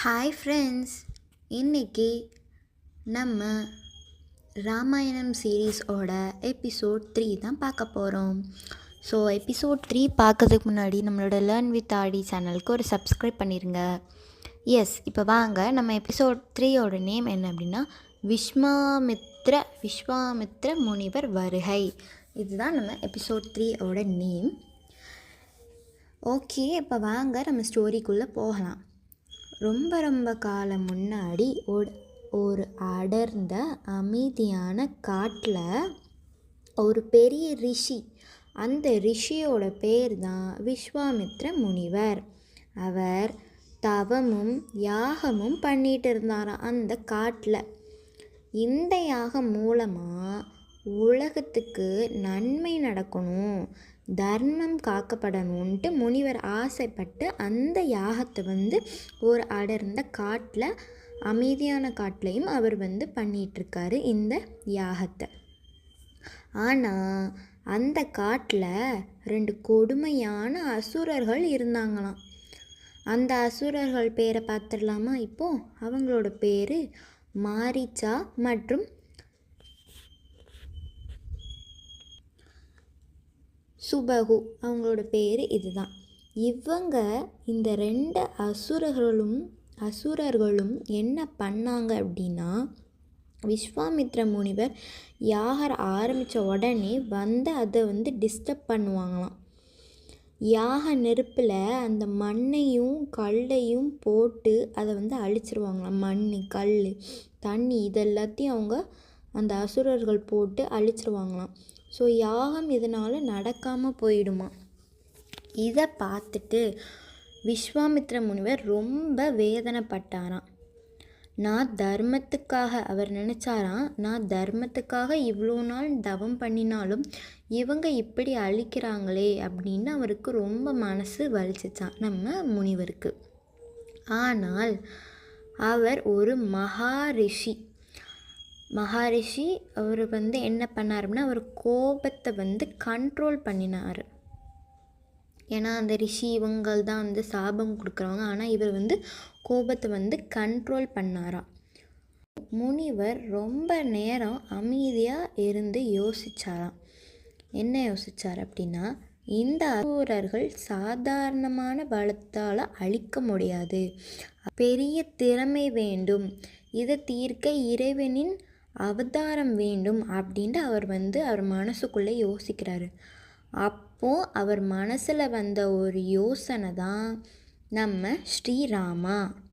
Hi friends, இன்றைக்கி நம்ம Ramayanam சீரீஸோட episode 3 தான் பார்க்க போகிறோம். ஸோ எபிசோட் 3 பார்க்கறதுக்கு முன்னாடி நம்மளோட லேர்ன் வித் ஆடி சேனலுக்கு ஒரு சப்ஸ்கிரைப் பண்ணிடுங்க. இப்போ வாங்க நம்ம எபிசோட் 3யோட நேம் என்ன அப்படின்னா விஸ்வாமித்ர முனிவர் வருகை. இதுதான் நம்ம எபிசோட் 3யோட நேம். ஓகே, இப்போ வாங்க நம்ம ஸ்டோரிக்குள்ளே போகலாம். ரொம்ப காலம் முன்னாடி ஒரு அடர்ந்த அமைதியான காட்டில் ஒரு பெரிய ரிஷி, அந்த ரிஷியோட பேர் தான் விஸ்வாமித்ர முனிவர். அவர் தவமும் யாகமும் பண்ணிட்டு இருந்தாராம் அந்த காட்டில். இந்த யாகம் மூலமாக உலகத்துக்கு நன்மை நடக்கணும், தர்மம் காக்கப்படணுன்ட்டு முனிவர் ஆசைப்பட்டு அந்த யாகத்தை ஒரு அடர்ந்த காட்டில், அமைதியான காட்டிலையும் அவர் பண்ணிகிட்ருக்காரு இந்த யாகத்தை. ஆனால் அந்த காட்டில் 2 கொடுமையான அசுரர்கள் இருந்தாங்களாம். அந்த அசுரர்கள் பேரை பார்த்துடலாமா? இப்போது அவங்களோட பேர் மாரீச்சா மற்றும் சுபகு. அவங்களோட பேர் இதுதான். இவங்க இந்த 2 அசுரர்களும் என்ன பண்ணாங்க அப்படின்னா, விஸ்வாமித்ர முனிவர் யாகம் ஆரம்பித்த உடனே அதை டிஸ்டர்ப் பண்ணுவாங்களாம். யாக நெருப்பில் அந்த மண்ணையும் கல்லையும் போட்டு அதை அழிச்சிருவாங்களாம். மண், கல், தண்ணி இதெல்லாத்தையும் அவங்க அந்த அசுரர்கள் போட்டு அழிச்சிருவாங்களாம். ஸோ யாகம் இதனால் நடக்காமல் போயிடுமா. இதை பார்த்துட்டு விஸ்வாமித்ர முனிவர் ரொம்ப வேதனைப்பட்டாராம். அவர் நினச்சாராம், நான் தர்மத்துக்காக இவ்வளோ நாள் தவம் பண்ணினாலும் இவங்க இப்படி அழிக்கிறாங்களே அப்படின்னு அவருக்கு ரொம்ப மனசு வலிச்சிச்சான் நம்ம முனிவருக்கு. ஆனால் அவர் ஒரு மகாரிஷி. அவர் என்ன பண்ணார் அப்படின்னா, அவர் கோபத்தை கண்ட்ரோல் பண்ணினார். ஏன்னா அந்த ரிஷி இவங்கள் தான் சாபம் கொடுக்குறவங்க. ஆனால் இவர் கோபத்தை கண்ட்ரோல் பண்ணாராம். முனிவர் ரொம்ப நேரம் அமைதியாக இருந்து யோசித்தாராம். என்ன யோசித்தார் அப்படின்னா, இந்த அசுரர்கள் சாதாரணமான பலத்தால் அழிக்க முடியாது, பெரிய திறமை வேண்டும், இதை தீர்க்க இறைவனின் அவதாரம் வேண்டும் அப்படின்ட்டு அவர் மனசுக்குள்ளே யோசிக்கிறாரு. அப்போது அவர் மனசில் வந்த ஒரு யோசனை தான் நம்ம ஸ்ரீராமா.